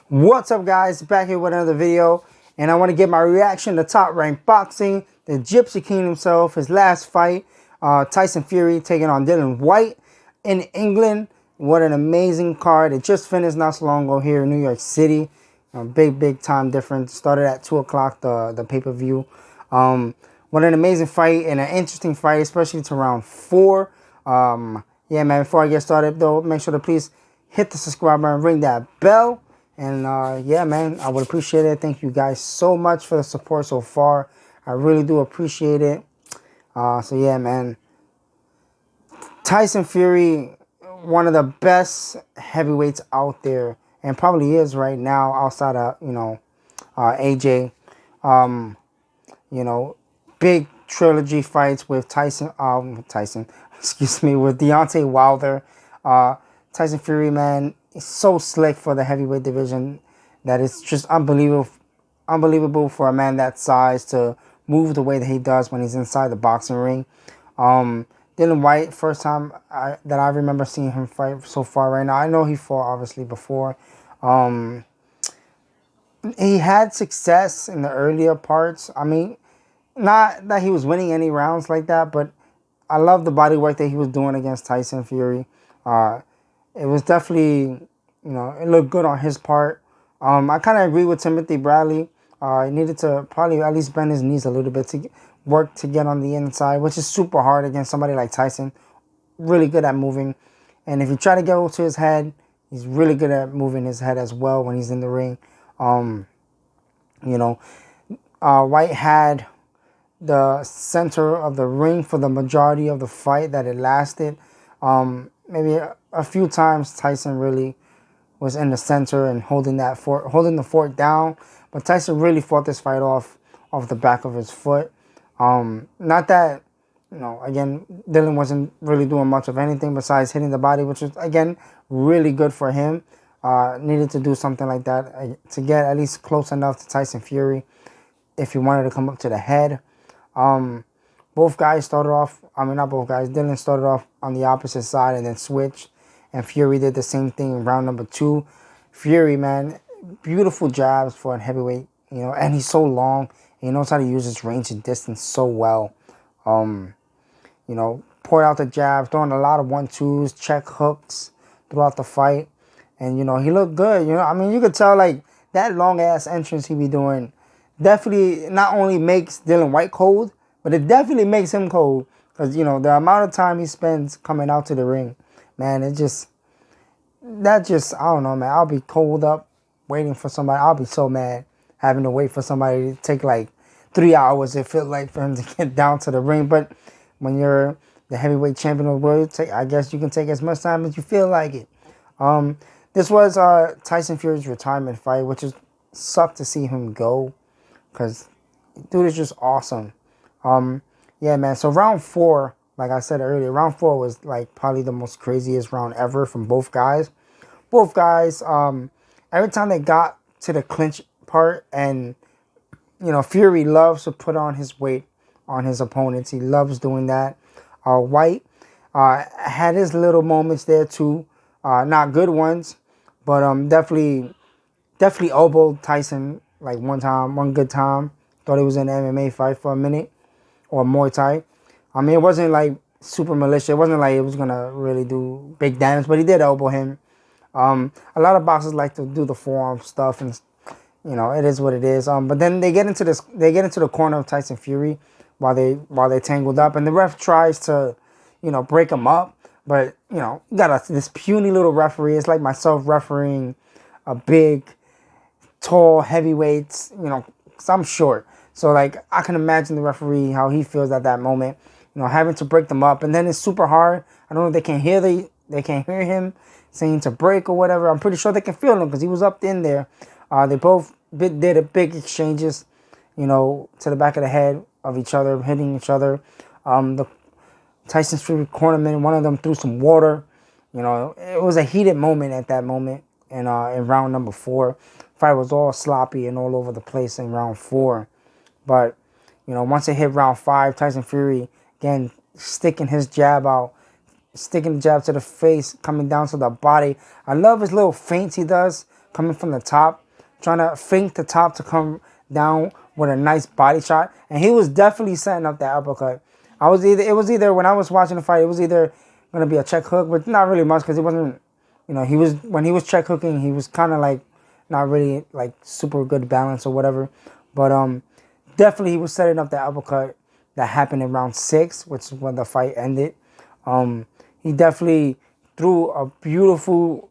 What's up, guys? Back here with another video, and I want to get my reaction to Top Rank Boxing, the Gypsy King himself, his last fight, Tyson Fury taking on Dillian Whyte in England. What an amazing card. It just finished not so long ago here in New York City. Big time difference. Started at 2 o'clock, the pay-per-view. What an amazing fight and an interesting fight, especially to round 4. Yeah, man, before I get started, though, make sure to please hit the subscribe button, ring that bell. And yeah, man, I would appreciate it. Thank you guys so much for the support so far. I really do appreciate it. So yeah, man. Tyson Fury, one of the best heavyweights out there, and probably is right now outside of, AJ. You know, big trilogy fights with Tyson, excuse me, with Deontay Wilder. Tyson Fury, man, is so slick for the heavyweight division that it's just unbelievable for a man that size to move the way that he does when he's inside the boxing ring. Dillian Whyte, first time that I remember seeing him fight so far right now. I know he fought obviously before. He had success in the earlier parts. I mean, not that he was winning any rounds like that, but I love the body work that he was doing against Tyson Fury. It was definitely, it looked good on his part. I kind of agree with Timothy Bradley. He needed to probably at least bend his knees a little bit to work to get on the inside, which is super hard against somebody like Tyson. Really good at moving. And if you try to go to his head, he's really good at moving his head as well when he's in the ring. Whyte had the center of the ring for the majority of the fight that it lasted. Maybe a few times Tyson really was in the center and holding the fort down, but Tyson really fought this fight off the back of his foot. Not that, again, Dillian wasn't really doing much of anything besides hitting the body, which was, again, really good for him. Needed to do something like that to get at least close enough to Tyson Fury if he wanted to come up to the head. Both guys started off, not both guys, Dillian started off on the opposite side and then switched, and Fury did the same thing in round number 2. Fury, man, beautiful jabs for a heavyweight, and he's so long, and he knows how to use his range and distance so well. Poured out the jabs, throwing a lot of 1-2s, check hooks throughout the fight, and, he looked good, you could tell, like, that long-ass entrance he be doing definitely not only makes Dillian Whyte cold, but it definitely makes him cold. Because, the amount of time he spends coming out to the ring, man, I don't know, man. I'll be cold up waiting for somebody. I'll be so mad having to wait for somebody to take like 3 hours, it feels like, for him to get down to the ring. But when you're the heavyweight champion of the world, I guess you can take as much time as you feel like it. This was Tyson Fury's retirement fight, which is sucked to see him go. Because dude is just awesome. Yeah, man. So round 4, like I said earlier, round 4 was like probably the most craziest round ever from both guys. Both guys, every time they got to the clinch part, and Fury loves to put on his weight on his opponents. He loves doing that. Whyte had his little moments there too. Not good ones, but definitely elbowed Tyson like one good time. Thought it was an MMA fight for a minute, or Muay Thai. It wasn't like super malicious. It wasn't like it was gonna really do big damage, but he did elbow him. A lot of boxers like to do the forearm stuff, and it is what it is. But then they get into the corner of Tyson Fury while they tangled up, and the ref tries to, break them up. But you got this puny little referee. It's like myself refereeing a big, tall heavyweights, because I'm short. So, like, I can imagine the referee, how he feels at that moment, having to break them up. And then it's super hard. I don't know if they can't hear him saying to break or whatever. I'm pretty sure they can feel him because he was up in there. They both did a big exchanges, to the back of the head of each other, hitting each other. The Tyson Fury cornerman, one of them threw some water. It was a heated moment at that moment in round number 4. Fight was all sloppy and all over the place in round 4. But, once it hit round 5, Tyson Fury, again, sticking his jab out, sticking the jab to the face, coming down to the body. I love his little feints he does, coming from the top, trying to feint the top to come down with a nice body shot, and he was definitely setting up that uppercut. It was either when I was watching the fight, it was either gonna be a check hook, but not really much because it wasn't. When he was check hooking, he was kind of like not really like super good balance or whatever, but definitely he was setting up that uppercut that happened in round 6, which is when the fight ended. He definitely threw a beautiful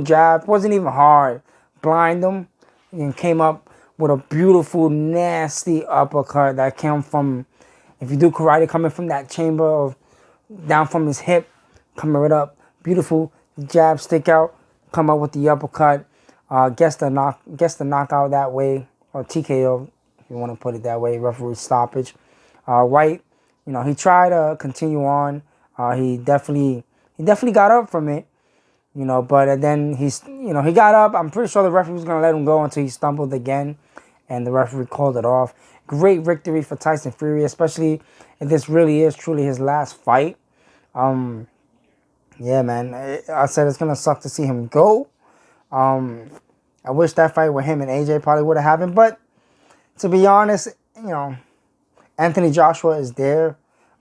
jab. Wasn't even hard. Blind him and came up with a beautiful, nasty uppercut that came from, if you do karate, coming from that chamber of down from his hip, coming right up. Beautiful jab, stick out, come up with the uppercut. Gets the knockout that way, or TKO if you want to put it that way. Referee stoppage. Whyte, he tried to continue on. He definitely got up from it, but then he got up. I'm pretty sure the referee was gonna let him go until he stumbled again, and the referee called it off. Great victory for Tyson Fury, especially if this really is truly his last fight. Yeah, man. I said it's gonna suck to see him go. I wish that fight with him and AJ probably would have happened, but to be honest, Anthony Joshua is there,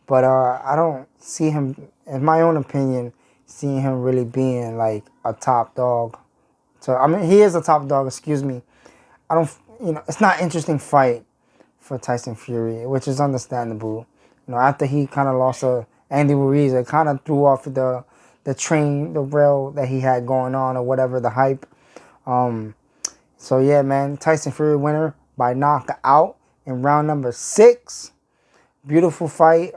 but I don't see him, in my own opinion, seeing him really being like a top dog. So I mean, he is a top dog. Excuse me. I don't. It's not an interesting fight for Tyson Fury, which is understandable. After he kind of lost to Andy Ruiz, it kind of threw off the rail that he had going on or whatever, the hype. So yeah, man, Tyson Fury winner by knockout in round number 6. Beautiful fight.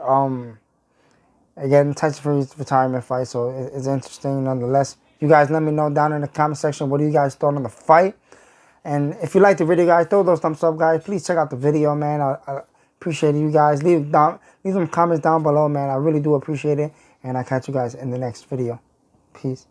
Again, Tyson Fury's retirement fight, so it's interesting nonetheless. You guys let me know down in the comment section what do you guys thought on the fight. And if you like the video, guys, throw those thumbs up, guys. Please check out the video, man. I appreciate you guys. Leave some comments down below, man. I really do appreciate it. And I'll catch you guys in the next video. Peace.